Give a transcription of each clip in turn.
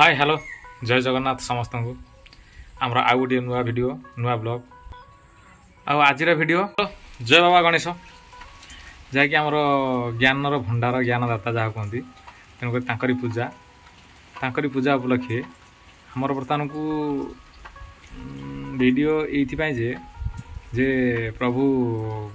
Hi hello जय जगन्नाथ समस्त को आमर आउ गोटे नुआ भिड नुआ ब्लॉग आज भिडियो जय बाबा गणेश जहाँकि आमर ज्ञानर भंडार ज्ञानदाता जहाँ कहते तेणुक पूजा उपलक्षे आमर बर्तमान को वीडियो ये जे प्रभु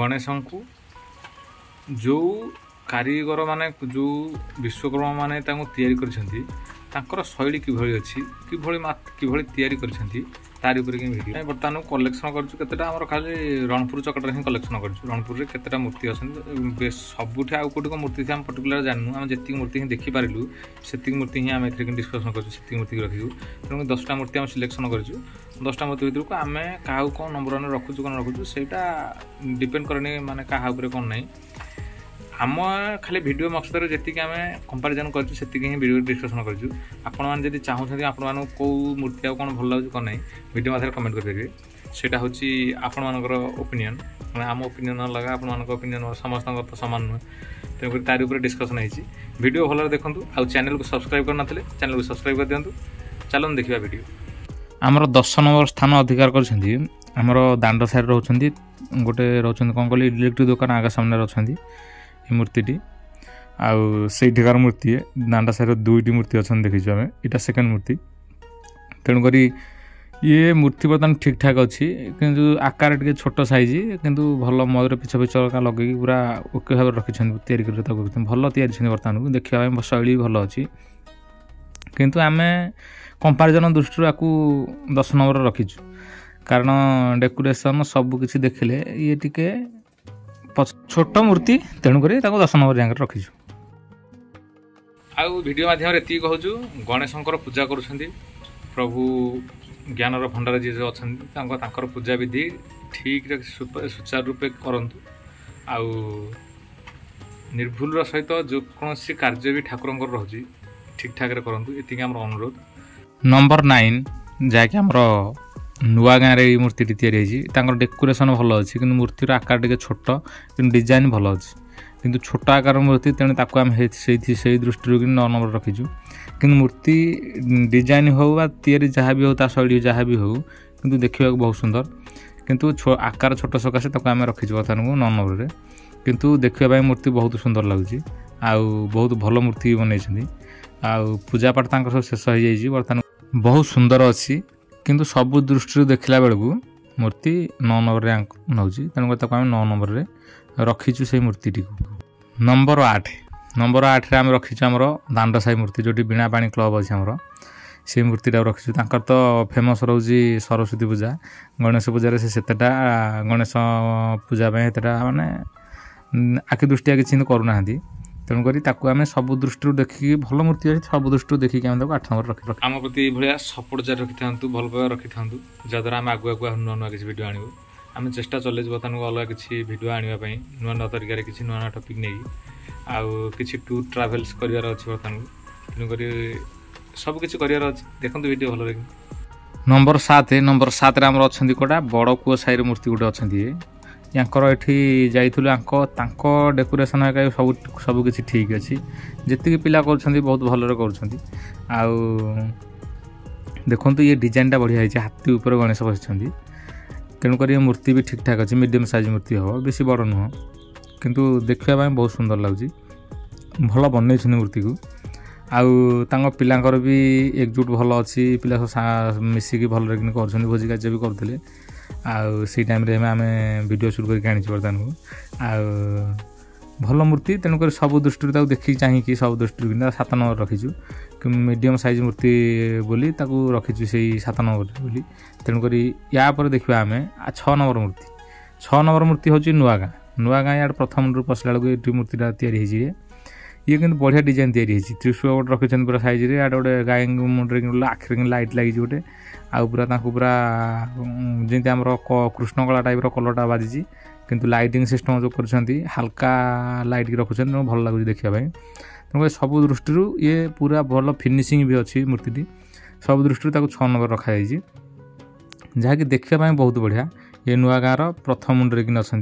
गणेश को जो कारीगर माने जो विश्वकर्मा माने तैयारी करछंती तांकर शैली किभली अच्छी किभली तैयारी करछंती तारि ऊपर वीडियो बर्तमान कलेक्शन करछु केतेटा हमर खाली रणपुर चकटर ही कलेक्शन करछु रणपुर रे केतेटा मूर्ति अछन सबुठी आ कोटी को मूर्ति हम पर्टिकुलर जाननु हम जेतिक मूर्ति ही देखि पारिलु सेतिक मूर्ति ही हम एथि डिस्कशन करछु सेतिक मूर्ति रखिउ तेणु 10टा मूर्ति हम सिलेक्शन करछु 10टा मूर्ति भितर को आमे काहा को नंबर ने रखुछु कोन रखुछु सेटा डिपेंड करने माने काहा ऊपर कोन नै आम खाली वीडियो मकसद जी आम कंपारिजन कर वीडियो डिस्कसन कर आपण मैंने चाहते आपण कौ मूर्ति आ कौन भल लगे कौन ना वीडियो मध्य कमेंट करेंगे सेटा हूँ आपण मानकर ओपिनियन मैं आम ओपिनियन लगा आपण ओपिनियन समस्त तो सामान नुहे तेणुक तार उपर डिस्कसन होती वीडियो भल देखूँ आउ चैनल को सब्सक्राइब करना चैनल को सब्सक्राइब कर दिंतु चलो देखा वीडियो आमर 10 नंबर स्थान अधिकार कर दांड साइड रोचे गोटे रोचे कौन कह इलेक्ट्रिक दुकान आगे सामने अच्छा मूर्ति आउ से मूर्ति दांडा साइड 2टी मूर्ति अच्छा देखीचु आम यहाँ सेकेंड मूर्ति तेणुक ये मूर्ति बर्तमान ठीक ठाक अच्छी किंतु आकार टे छोट साइज किंतु भल मयूर पिछ लगे पूरा ओके भाव रखी भल तैयारी बर्तमान को देखा शैली भल अच्छी किंतु आम कंपारिजन दृष्टि आपको 10 नंबर रखीचु कारण डेकोरेशन सबकि देखिले ये टिके छोट मूर्ति तेणुक 10 नंबर जगह रखीचु आउ वीडियो माध्यम ये कहूँ गणेशंकर पूजा करुँच प्रभु ज्ञानर भंडार जी अच्छा पूजा विधि ठीक सुचारू रूपे करंतु आउ निर्भुल सहित जो कौन कार्य भी ठाकुर रोचे ठीक ठाक करंतु ये आम अनुरोध नंबर 9 जहाँकि आमर नुआ गाँव में मूर्ति तैयारी डेकोरेशन भल अच्छी कि मूर्तिर आकार टे छोट कि डिजाइन भल अच्छी किंतु छोट आकार मूर्ति तेणु आम से दृष्टि 9 नंबर रखीचु कि मूर्ति डिजाइन हो तैयारी जहाँ भी हो शैली जहाँ भी हो कि देखा बहुत सुंदर किंतु आकार छोट सकाशे आम रखीचु बर्तमान को 9 नंबर किंतु देखा मूर्ति बहुत सुंदर लगुच आउ बहुत भल मूर्ति बनई आउ पूजा पाठ सब शेष हो जाए बर्तमान बहुत सुंदर अच्छी किंतु सबु दृष्टि देखला बेलू मूर्ति 9 नंबर रैंक नौ तेणुक आम 9 नंबर रे रखीचु से मूर्ति टी नंबर 8 आम रखीचु आमर दांड साई मूर्ति जो बीणा पानी क्लब अच्छे आमर से मूर्ति रखीचु तो फेमस रोचे सरस्वती पूजा गणेश पूजा सेटा गणेश पूजा माने आखि दृष्टिया किसी करूना तेणुक आम सब दृष्टि देखिए भल मूर्ति अच्छी सब दृष्टि देखिए 8 नंबर रखी आम प्रति भाया सपोर्ट जारी रखी था भल पाइबा रखी था जहाँद्वारा आम आगुआ नुआ नुआ किसी वीडियो आणु आम चेष्टा चले बर्तमान अलग किसी वीडियो आने नुआ नुआ तरीके किसी नुआ नुआ टपिक नहीं आउ किसी टूर ट्राभेल्स करार अच्छे बर्तमान को तेणुक सबकि करार अच्छे देखते वीडियो भल नंबर 7 आम अच्छा कौटा बड़ कूआ साई मूर्ति गोटे अच्छा यांकर एठी जाइथुलु डेकोरेशन सब किसी ठीक अच्छी जी पिला कर बहुत भलरे कर देखो ये डिजाइन टा बढ़िया है हाथी ऊपर गणेश बस तेणुक ये मूर्ति भी ठीक ठाक अच्छी मीडियम साइज मूर्ति हम बेसी बड़ नुह किंतु देखा बहुत सुंदर लगुच भल बनई मूर्ति को आउ पिलांकर भी एकजुट भल अच्छी पिला मिसिकी भल कर भोजी कार्य भी करते आउ से टाइम रे आम वीडियो शूट करके आनी बर्तमान को आउ भल मूर्ति तेणुक सब दृष्टि देखिए चाहिए सब दृष्टि 7 नंबर रखीचु कि मीडियम साइज मूर्ति बोली रखीचु से 7 नंबर बोली तेणुक या देखा आम 6 नंबर मूर्ति हूँ नुआ गाँ यार प्रथम रू पसला बेलू ये मूर्तिटा तैयारी ये कि बढ़िया डिजाइन तैयारी त्रिशूल गोटे रखी पूरा साइज रे आड़ गोटे गाय मुंडे आखिर लाइट लगी गोटे आउ पूरा जमी आम कृष्ण कला टाइप कलरटा बाजी किंतु लाइटिंग सिस्टम जो कर हल्का लाइट रखुच्च भल लगुच देखापी तेणुक सब दृष्टि ये पूरा भल फिनिशिंग भी अच्छी मूर्ति सब दृष्टि 6 नंबर रखाई जहाँकि देखापी बहुत बढ़िया ये नुआ गाँव प्रथम मुंडे कि अच्छा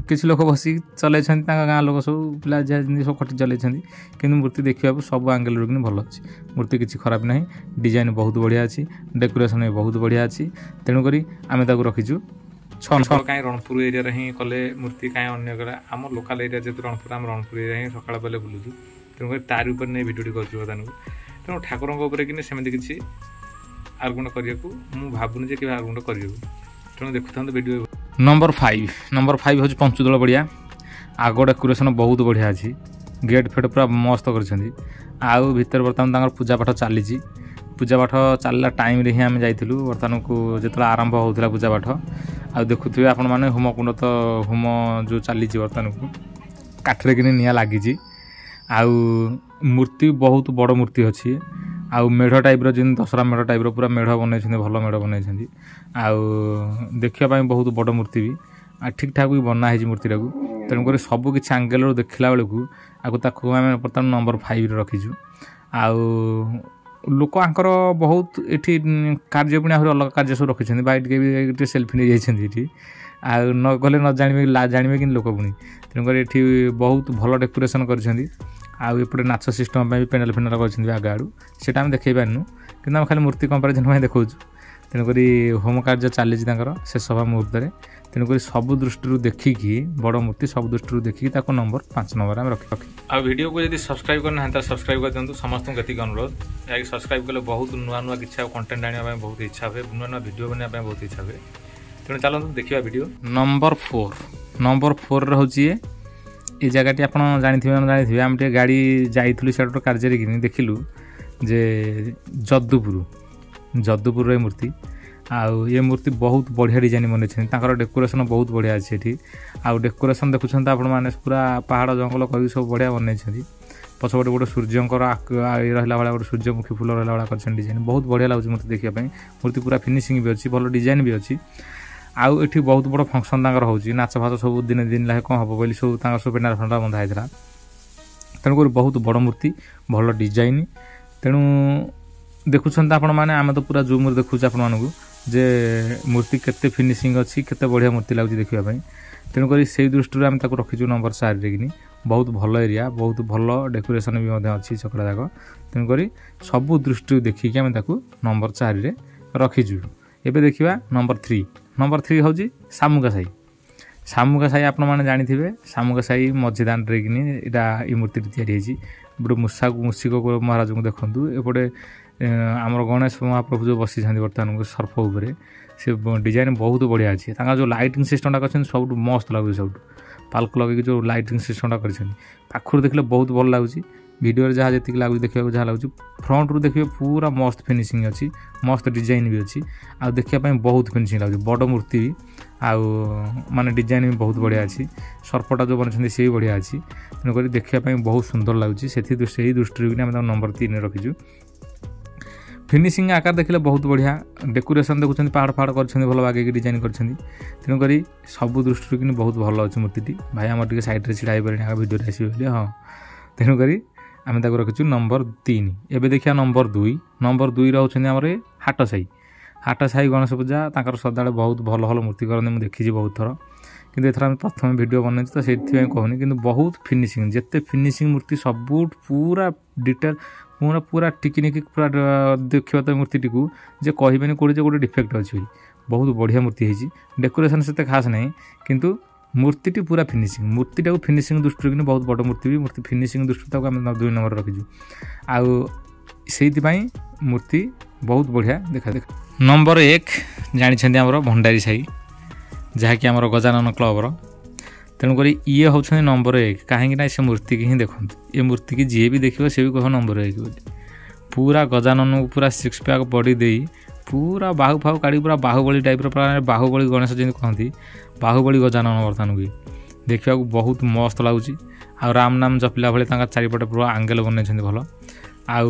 किसी लोक बस चल गाँ लोक सब पिला जहाँ सब खटी चल कि मूर्ति देखा सब आंगेल कि भल अच्छी मूर्ति किसी खराब ना डिजाइन बहुत बढ़िया अच्छी डेकोरेशन भी बहुत बढ़िया अच्छी तेणुक आम रखीचु कहीं रणपुर एरिया ही कले मूर्ति कहीं अन्य आम लोकाल एरिया जेहतु रणपुर आम रणपुर एरिया ही सकाल बेले बुलूँ तेणुक तार उपर नहीं भिडियोटी कर तेणु ठाकुर कि सेमती किसी आर्गुमेंट करने को भावुनी कि आर्गुमेंट कर तेणु देखुता वीडियो नंबर 5 हूँ पंचुदल बढ़िया आग डेकोरेशन बहुत बढ़िया अच्छी गेट फेट पूरा मस्त कर भीतर बर्तमान पूजा पाठ चली पूजा पाठ चलला टाइम रे ही आम जाइलु बर्तमान को जो आरंभ होता पूजा पाठ आ देखुए आपण मैंने होमकुंड तो होम जो चली बर्तमान को काठरे कि निया लगी मूर्ति बहुत बड़ मूर्ति अच्छी आउ मेढ़ टाइप जिन दशहरा मेढ़ टाइप पूरा मेढ़ बनई भल मेढ़ बनई देखापी बहुत बड़ मूर्ति भी ठीक ठाक भी बना है मूर्ति टाक तेणुक सब किसी आंगेल देखला बेलू आगे आम बर्तमान नंबर 5 रखीचु लोक आंकर बहुत ये कार्य पुणी अलग कार्य सब रखी बाइट सेल्फी नहीं जाइए न गले न जानवे कि लोक पुणी तेणुक ये बहुत भल डेकोरेशन कर आउपटे नाच सिस्टम भी पेनाल फेनाल कर आग आड़ू से देखी पारनु कि खाली मूर्ति कंपारिजन देखा तेणुक होम कार्य चली शेष हवा मुहूर्त में तेणुक सब दृष्टि देखिकी बड़ मूर्ति सब दृष्टि देखिकी नंबर 5 नंबर आम रखी आ वीडियो को यदि सब्सक्राइब करना है सब्सक्राइब कर दिखाँ समस्त को अनुरोध या सब्सक्राइब कले बहुत नुआ नुआ किसी कंटेंट आने बहुत इच्छा हुए नुआ नुआ वीडियो बनाने बहुत इच्छा हुए तेणु चलते देखा वीडियो नंबर 4 हूँ ये जगह आप जानी आम गाड़ी जाइलु से कार्य कि देखिलु जे जदुपुर मूर्ति आउ ये मूर्ति बहुत बढ़िया डिजाइन बनई डेकोरेशन बहुत बढ़िया अच्छे ये आउ डेकोरेशन देखुं आप पूरा पहाड़ जंगल कर सब बढ़िया बनई पछपटे गोटे सूर्य रहा भाया गोटे सूर्यमुखी फूल रहा भाया कर डिजाइन बहुत बढ़िया लगे मूर्ति देखापी मूर्ति पूरा फिनिशिंग भी अच्छी भल डिजाइन भी अच्छी आउ एठी बहुत बड़ फंक्शन होची नाच फाच सब दिन दिन लागे कौन हम बोली सब सब पेनार फेनार बंधा होता तेणुक बहुत बड़ मूर्ति भल डिजाइन तेणु देखुं आपण मैंने आम तो पूरा जूम देखुचे आपको जे मूर्ति केते फिनिशिंग अच्छी केते बढ़िया मूर्ति लगुच देखापी तेणुक से दृष्टि आम रखीचु नंबर 4 रे कि बहुत भल एरिया बहुत भल डेकोरेशन भी अच्छी चकड़ा जाक तेणुक सबू दृष्टि देखिकी आम नंबर 4 रे रखीचु एबे देखिबा नंबर 3 हूँ सामुका साई आप जानी सामुका साई मझीदान रे कि ये मूर्ति तैयारी गोटे मूषिक महाराज को देखूँ एपटे आमर गणेश महाप्रभु जो बसी बर्तमान को सर्फ उपरे से डिजाइन बहुत बढ़िया अच्छी जो लाइटिंग सिस्टम कर सब मस्त लगुच सब पाल्क लगे जो लाइटिंग सिस्टम कर देखले बहुत भल लगुच वीडियो जहाँ जी लगुच देखा जहाँ लगुच फ्रंट रू देखिए पूरा मस्त फिनिशिंग अच्छी मस्त डिजाइन भी अच्छी आ देखापी बहुत फिनिशिंग लगुच बड़ मूर्ति भी आउ माने डिजाइन भी बहुत बढ़िया अच्छी सर्पटा जो बन सी बढ़िया अच्छी तेणुक देखापी बहुत सुंदर लगुच से दृष्टि नंबर 3 रखीचु फिनिशिंग आकार देखिले बहुत बढ़िया डेकोरेशन देखुं पहाड़ पहाड़ कर भल बागे डिजाइन कर तेणुक सब दृष्टि कि बहुत भल अच्छी मूर्ति भाई आम टे सैड्रे छिड़ा हो पारे भिडियो आसवे हाँ तेणुक आम रखीचु नंबर 3 एवं देखिए नंबर 2 रोचे आमर हाट साई गणेश पूजा तर सदा बहुत भल भल मूर्ति करते मुझे देखी बहुत थर कि एथर आम प्रथम वीडियो बनई तो से कहूनी कि बहुत फिनिशिंग जिते फिनिशिंग मूर्ति सब पूरा डिटेल पूरा टिकिनिकी पूरा देखा तो मूर्ति को जे कहबेनि कौटे गोटे डिफेक्ट अच्छी बहुत बढ़िया मूर्ति है डेकोरेशन से खास ना किंतु मूर्ति पूरा फिनिशिंग मूर्ति फिनिशिंग दृष्टि कि बहुत बड़ मूर्ति भी मूर्ति फिनिशिंग दृष्टि आम 2 नंबर रखीचु आउ से मूर्ति बहुत बढ़िया देखा नंबर 1 जानी आमर भंडारी साई जहाँकि आमर गजानन क्लबर तेणुक ये हूँ नंबर 1 कहीं से मूर्ति की ही देखते ये मूर्ति की जी भी देखो सी भी कह नंबर 1 बोली पूरा गजानन पूरा 6 पैक बॉडी दे पूरा बाहु फाहु काढ़ी पूरा बाहुबली टाइप बाहुबली गणेश जमी कहती बाहुबली गजानन बर्तमान भी देखा बहुत मस्त लगुच आ राम नाम जपिला भाई चारिपटे पूरा आंगेल बनई भल आउ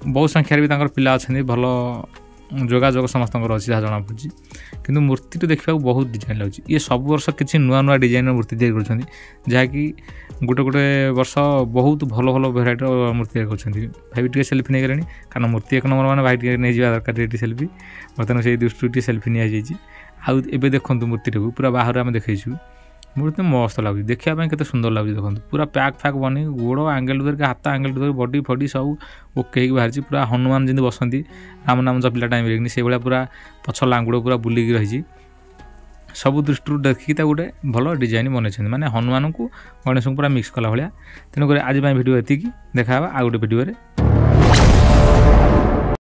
बहुत संख्यार भी पिला अच्छा भल ଯୋଗାଯୋଗ ସମସ୍ତଙ୍କର ଅଛି ଯାହା ଜଣାପଡ଼ୁଛି। କିନ୍ତୁ ମୂର୍ତ୍ତିଟି ଦେଖିବାକୁ ବହୁତ ଡିଜାଇନ୍ ଲାଗୁଛି। ଇଏ ସବୁ ବର୍ଷ କିଛି ନୂଆ ନୂଆ ଡିଜାଇନ୍ର ମୂର୍ତ୍ତି ତିଆରି କରୁଛନ୍ତି, ଯାହାକି ଗୋଟେ ବର୍ଷ ବହୁତ ଭଲ ଭଲ ଭେରାଇଟିର ମୂର୍ତ୍ତି ତିଆରି କରୁଛନ୍ତି। ଭାଇ ଟିକେ ସେଲ୍ଫି ନେଇଗଲେଣି, କାରଣ ମୂର୍ତ୍ତି ଏକ ନମ୍ବର ମାନେ ଭାଇ ଟିକେ ନେଇଯିବା ଦରକାର ଏଠି ସେଲ୍ଫି। ବର୍ତ୍ତମାନ ସେଇ ଦୃଷ୍ଟିରୁ ଟିକେ ସେଲ୍ଫି ନିଆଯାଇଛି। ଆଉ ଏବେ ଦେଖନ୍ତୁ ମୂର୍ତ୍ତିଟାକୁ ପୁରା ବାହାରୁ ଆମେ ଦେଖେଇଛୁ, ମୂର୍ତ୍ତି ମସ୍ତ ଲାଗୁଛି, ଦେଖିବା ପାଇଁ କେତେ ସୁନ୍ଦର ଲାଗୁଛି। ଦେଖନ୍ତୁ ପୁରା ପ୍ୟାକ୍ ଫ୍ୟାକ୍ ବନେଇ ଗୋଡ଼ ଆଙ୍ଗେଲ୍ ଧରିକି ହାତ ଆଙ୍ଗେଲ୍ ଧରିକି ବଡ଼ି ଫଡ଼ି ସବୁ ଓକେ ହେଇକି ବାହାରିଛି। ପୁରା ହନୁମାନ ଯେମିତି ବସନ୍ତି ରାମ ନାମ ଜପିଲା ଟାଇମ୍ରେ କିନି ସେଇଭଳିଆ ପୁରା ପଛ ଲାଙ୍ଗୁଡ଼ ପୁରା ବୁଲିକି ରହିଛି। ସବୁ ଦୃଷ୍ଟିରୁ ଦେଖିକି ତାକୁ ଗୋଟେ ଭଲ ଡିଜାଇନ୍ ବନେଇଛନ୍ତି, ମାନେ ହନୁମାନଙ୍କୁ ଗଣେଶଙ୍କୁ ପୁରା ମିକ୍ସ କଲା ଭଳିଆ। ତେଣୁକରି ଆଜି ପାଇଁ ଭିଡ଼ିଓ ଏତିକି, ଦେଖା ହେବା ଆଉ ଗୋଟେ ଭିଡ଼ିଓରେ।